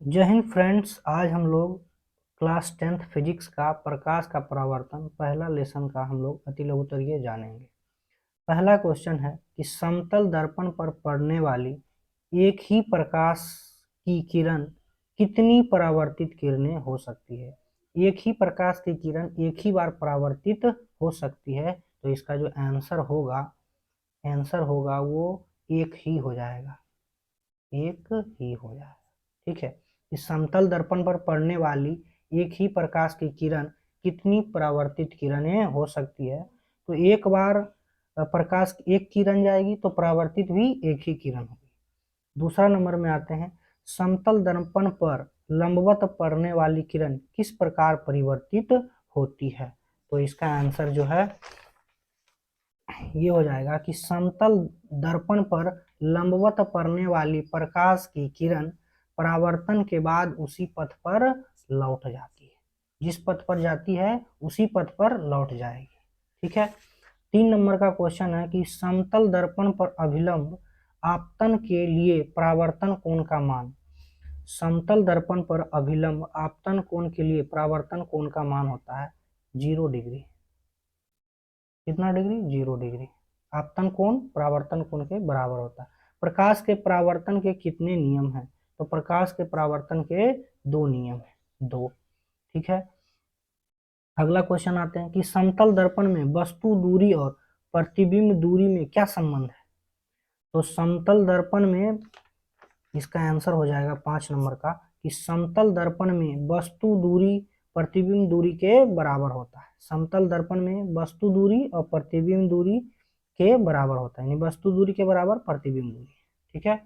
जय हिंद फ्रेंड्स। आज हम लोग क्लास 10th फिजिक्स का प्रकाश का परावर्तन पहला लेसन का हम लोग अति लघुत्तरीय जानेंगे। पहला क्वेश्चन है कि समतल दर्पण पर पड़ने वाली एक ही प्रकाश की किरण कितनी परावर्तित किरणें हो सकती है। एक ही प्रकाश की किरण एक ही बार परावर्तित हो सकती है, तो इसका जो आंसर होगा वो एक ही हो जाएगा, एक ही हो जाएगा। ठीक है, इस समतल दर्पण पर पड़ने वाली एक ही प्रकाश की किरण कितनी परावर्तित किरणें हो सकती है। तो एक बार प्रकाश एक किरण जाएगी तो परावर्तित भी एक ही किरण होगी। दूसरा नंबर में आते हैं, समतल दर्पण पर लंबवत पड़ने वाली किरण किस प्रकार परिवर्तित होती है। तो इसका आंसर जो है ये हो जाएगा कि समतल दर्पण पर लंबवत पड़ने वाली प्रकाश की किरण परावर्तन के बाद उसी पथ पर लौट जाती है, जिस पथ पर जाती है उसी पथ पर लौट जाएगी। ठीक है, 3 नंबर का क्वेश्चन है कि समतल दर्पण पर अभिलंब आपतन के लिए परावर्तन कोण का मान। समतल दर्पण पर अभिलंब आपतन कोण के लिए परावर्तन कोण का मान होता है 0 डिग्री। कितना डिग्री? 0 डिग्री। आपतन कोण परावर्तन कोण के बराबर होता है। प्रकाश के परावर्तन के कितने नियम हैं? तो प्रकाश के परावर्तन के 2 नियम हैं, 2। ठीक है, अगला क्वेश्चन आते हैं कि समतल दर्पण में वस्तु दूरी और प्रतिबिंब दूरी में क्या संबंध है। तो समतल दर्पण में इसका आंसर हो जाएगा 5 नंबर का कि समतल दर्पण में वस्तु दूरी प्रतिबिंब दूरी के बराबर होता है। समतल दर्पण में वस्तु दूरी और प्रतिबिंब दूरी के बराबर होता है, यानी वस्तु दूरी के बराबर प्रतिबिंब दूरी। ठीक है,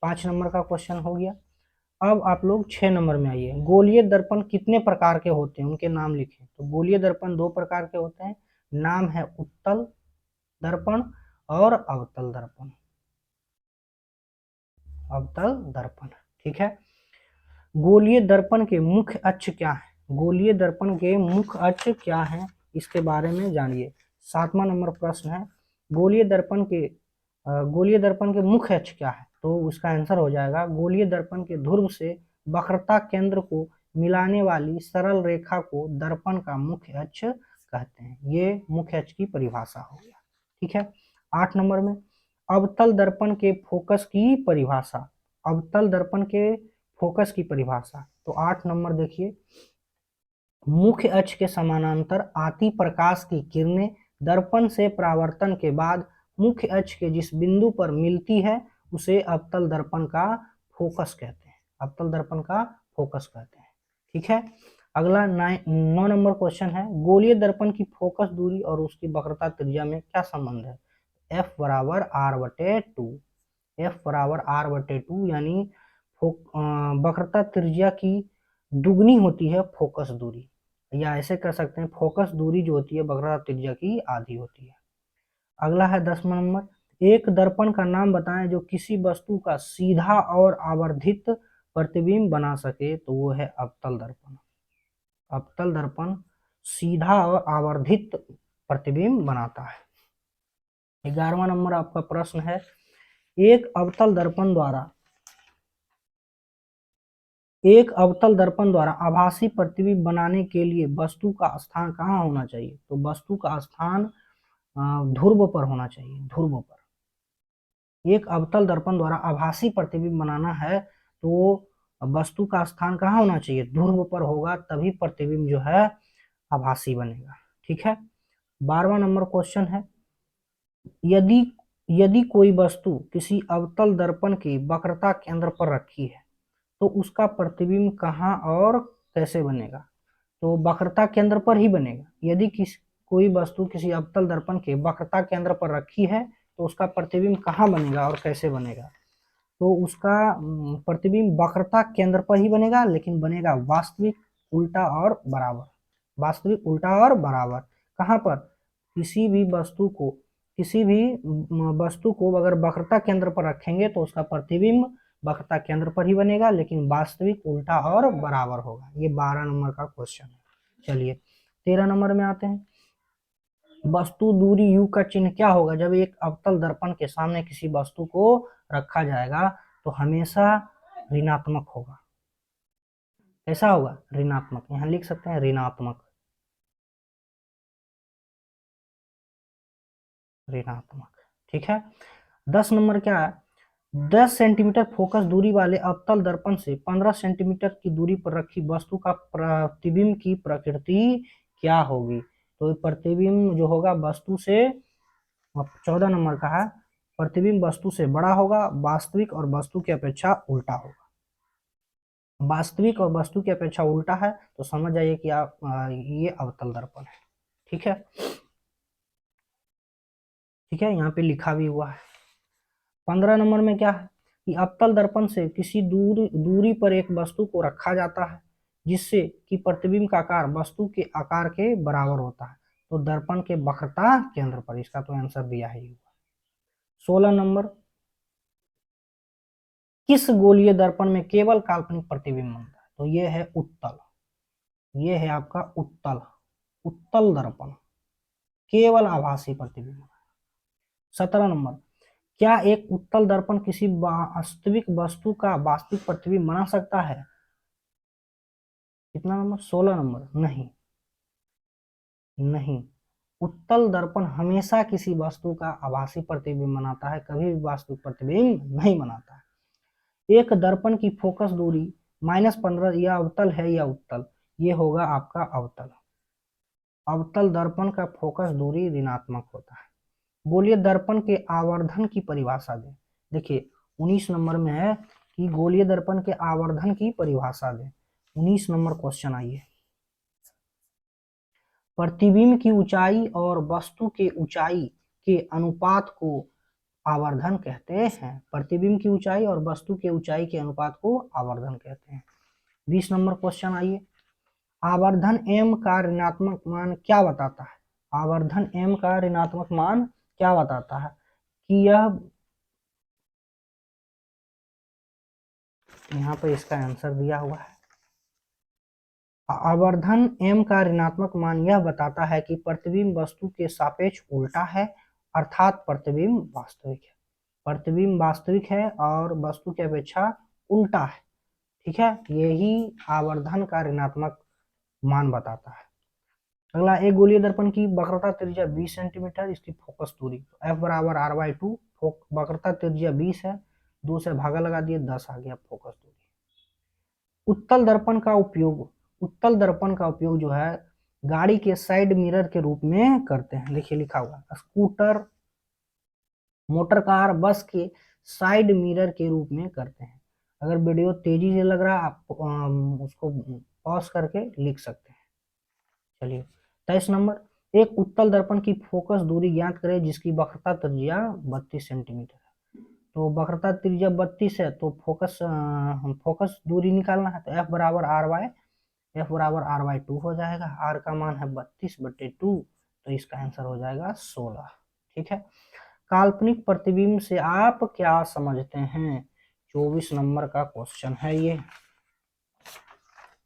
5 नंबर का क्वेश्चन हो गया। अब आप लोग 6 नंबर में आइए। गोलीय दर्पण कितने प्रकार के होते हैं, उनके नाम लिखें। तो गोलीय दर्पण 2 प्रकार के होते हैं, नाम है उत्तल दर्पण और अवतल दर्पण। अवतल दर्पण। ठीक है, गोलीय दर्पण के मुख्य अक्ष क्या है। गोलीय दर्पण के मुख्य अक्ष क्या है, इसके बारे में जानिए। 7वां नंबर प्रश्न है, गोलीय दर्पण के मुख्य अक्ष क्या है। तो उसका आंसर हो जाएगा गोलीय दर्पण के ध्रुव से वक्रता केंद्र को मिलाने वाली सरल रेखा को दर्पण का मुख्य अक्ष कहते हैं। ये मुख्य अक्ष की परिभाषा हो गया। ठीक है, 8 नंबर में अवतल दर्पण के फोकस की परिभाषा। अवतल दर्पण के फोकस की परिभाषा। तो 8 नंबर देखिए, मुख्य अक्ष के समानांतर आती प्रकाश की किरणें दर्पण से परावर्तन के बाद मुख्य अक्ष के जिस बिंदु पर मिलती है उसे अवतल दर्पण का फोकस कहते हैं। अवतल दर्पण का फोकस कहते हैं। ठीक है, अगला 9 नंबर क्वेश्चन है, गोलीय दर्पण की फोकस दूरी और उसकी वक्रता त्रिज्या में क्या संबंध है। F बराबर R/2। F बराबर R/2 यानी वक्रता त्रिज्या की दुगनी होती है फोकस दूरी, या ऐसे कर सकते हैं फोकस दूरी जो होती है वक्रता त्रिज्या की आधी होती है। अगला है 10वां नंबर, एक दर्पण का नाम बताएं जो किसी वस्तु का सीधा और आवर्धित प्रतिबिंब बना सके। तो वो है अवतल दर्पण। अवतल दर्पण सीधा और आवर्धित प्रतिबिंब बनाता है। 11वां नंबर आपका प्रश्न है, एक अवतल दर्पण द्वारा आभासी प्रतिबिंब बनाने के लिए वस्तु का स्थान कहाँ होना चाहिए। तो वस्तु का स्थान ध्रुव पर होना चाहिए, ध्रुव पर। एक अवतल दर्पण द्वारा आभासी प्रतिबिंब बनाना है तो वस्तु का स्थान कहाँ होना चाहिए, ध्रुव पर होगा, तभी प्रतिबिंब जो है आभासी बनेगा। ठीक है, 12वां नंबर क्वेश्चन है, यदि यदि कोई वस्तु किसी अवतल दर्पण की वक्रता केंद्र पर रखी है तो उसका प्रतिबिंब कहाँ और कैसे बनेगा। तो वक्रता केंद्र पर ही बनेगा। यदि कोई वस्तु किसी अवतल दर्पण के वक्रता केंद्र पर रखी है तो उसका प्रतिबिंब कहाँ बनेगा और कैसे बनेगा। तो उसका प्रतिबिंब वक्रता केंद्र पर ही बनेगा, लेकिन बनेगा वास्तविक उल्टा और बराबर। वास्तविक उल्टा और बराबर कहाँ पर, किसी भी वस्तु को अगर वक्रता केंद्र पर रखेंगे तो उसका प्रतिबिंब वक्रता केंद्र पर ही बनेगा, लेकिन वास्तविक उल्टा और बराबर होगा। ये 12 नंबर का क्वेश्चन है। चलिए 13 नंबर में आते हैं, वस्तु दूरी u का चिन्ह क्या होगा। जब एक अवतल दर्पण के सामने किसी वस्तु को रखा जाएगा तो हमेशा ऋणात्मक होगा। कैसा होगा? ऋणात्मक। यहाँ लिख सकते हैं ऋणात्मक, ऋणात्मक। ठीक है। 10 नंबर क्या है? 10 सेंटीमीटर फोकस दूरी वाले अवतल दर्पण से 15 सेंटीमीटर की दूरी पर रखी वस्तु का प्रतिबिंब की प्रकृति क्या होगी? तो प्रतिबिंब जो होगा वस्तु से, 14 नंबर का है, प्रतिबिंब वस्तु से बड़ा होगा, वास्तविक और वस्तु की अपेक्षा उल्टा होगा। वास्तविक और वस्तु की अपेक्षा उल्टा है तो समझ जाइए कि आप ये अवतल दर्पण है। ठीक है, ठीक है, यहाँ पे लिखा भी हुआ है। 15 नंबर में क्या है कि अवतल दर्पण से किसी दूरी पर एक वस्तु को रखा जाता है जिससे कि प्रतिबिंब का आकार वस्तु के आकार के बराबर होता है, तो दर्पण के वक्रता केंद्र पर। इसका तो आंसर दिया ही हुआ। 16 नंबर, किस गोलीय दर्पण में केवल काल्पनिक प्रतिबिंब बनता है? तो ये है उत्तल, ये है आपका उत्तल, उत्तल दर्पण, केवल आभासी प्रतिबिंब। 17 नंबर, क्या एक उत्तल दर्पण किसी वास्तविक वस्तु का वास्तविक प्रतिबिंब बना सकता है? कितना नंबर? 16 नंबर। नहीं, नहीं, उत्तल दर्पण हमेशा किसी वस्तु का आभासी प्रतिबिंब बनाता है, कभी भी वास्तविक प्रतिबिंब नहीं बनाता है। एक दर्पण की फोकस दूरी -15, यह अवतल है या उत्तल? ये होगा आपका अवतल। अवतल दर्पण का फोकस दूरी ऋणात्मक होता है। गोलीय दर्पण के आवर्धन की परिभाषा दें। देखिए 19 नंबर में है कि गोलीय दर्पण के आवर्धन की परिभाषा दें। 19 नंबर क्वेश्चन आइए। प्रतिबिंब की ऊंचाई और वस्तु के ऊंचाई के अनुपात को आवर्धन कहते हैं। प्रतिबिंब की ऊंचाई और वस्तु के ऊंचाई के अनुपात को आवर्धन कहते हैं। 20 नंबर क्वेश्चन आइए। आवर्धन m का ऋणात्मक मान क्या बताता है? आवर्धन m का ऋणात्मक मान क्या बताता है? कि यह, यहाँ पर इसका आंसर दिया हुआ है। आवर्धन m का ऋणात्मक मान यह बताता है कि प्रतिबिंब वस्तु के सापेक्ष उल्टा है, अर्थात प्रतिबिंब वास्तविक है। प्रतिबिंब वास्तविक है और वस्तु की अपेक्षा उल्टा है। ठीक है, यही आवर्धन का ऋणात्मक मान बताता है। अगला, एक गोलीय दर्पण की वक्रता त्रिज्या 20 सेंटीमीटर, इसकी फोकस दूरी f बराबर r/2, वक्रता त्रिज्या 20 है, 2 से भागा लगा दिए, 10 आ गया फोकस दूरी। उत्तल दर्पण का उपयोग, उत्तल दर्पण का उपयोग जो है गाड़ी के साइड मिरर के रूप में करते हैं। देखिए लिखा हुआ, स्कूटर, मोटर कार, बस के साइड मिरर के रूप में करते हैं। अगर वीडियो तेजी से लग रहा है आप उसको पॉज करके लिख सकते हैं। चलिए 23 नंबर, एक उत्तल दर्पण की फोकस दूरी ज्ञात करें जिसकी वक्रता त्रिज्या 32 सेंटीमीटर है। तो वक्रता त्रिज्या 32 है तो फोकस दूरी निकालना है, तो f बराबर r/2 हो जाएगा। r का मान है 32/2, तो इसका आंसर हो जाएगा 16। ठीक है। काल्पनिक प्रतिबिंब से आप क्या समझते हैं? 24 नंबर का क्वेश्चन है ये।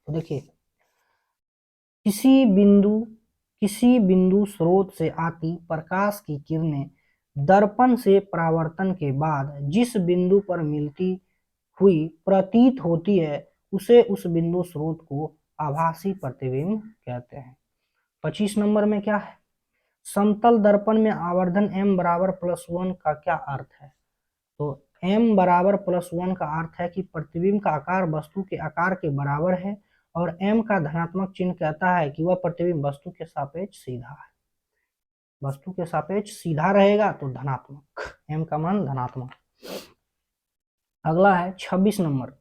तो देखिए, किसी बिंदु स्रोत से आती प्रकाश की किरणें दर्पण से परावर्तन के बाद जिस बिंदु पर मिलती हुई प्रतीत होती है उसे उस बिंदु स्रोत को आभासी प्रतिबिंब कहते हैं। 25 नंबर में क्या है? समतल दर्पण में आवर्धन m बराबर +1 का क्या अर्थ है? तो m बराबर +1 का अर्थ है कि प्रतिबिंब का आकार वस्तु के आकार के बराबर है, और m का धनात्मक चिन्ह कहता है कि वह प्रतिबिंब वस्तु के सापेक्ष सीधा है। वस्तु के सापेक्ष सीधा रहेगा तो धनात्मक, m का मान धनात्मक। अगला है 26 नंबर।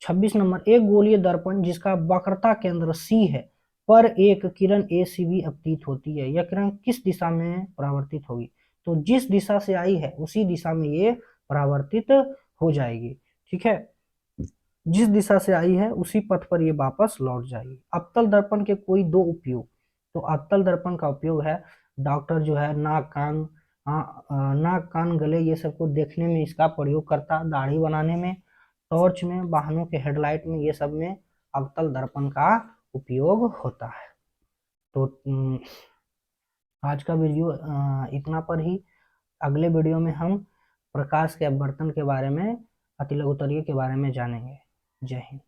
26 नंबर, एक गोलीय दर्पण जिसका वक्रता केंद्र C है पर एक किरण ACB अपतीत होती है, यह किरण किस दिशा में परावर्तित होगी? तो जिस दिशा से आई है उसी दिशा में ये परावर्तित हो जाएगी। ठीक है, जिस दिशा से आई है उसी पथ पर ये वापस लौट जाएगी। अवतल दर्पण के कोई दो उपयोग। तो अवतल दर्पण का उपयोग है, डॉक्टर जो है नाक कान गले ये सबको देखने में इसका प्रयोग करता, दाढ़ी बनाने में, टॉर्च में, वाहनों के हेडलाइट में, ये सब में अवतल दर्पण का उपयोग होता है। तो आज का वीडियो इतना पर ही। अगले वीडियो में हम प्रकाश के अपवर्तन के बारे में, अतिलघुतरीय के बारे में जानेंगे। जय हिंद।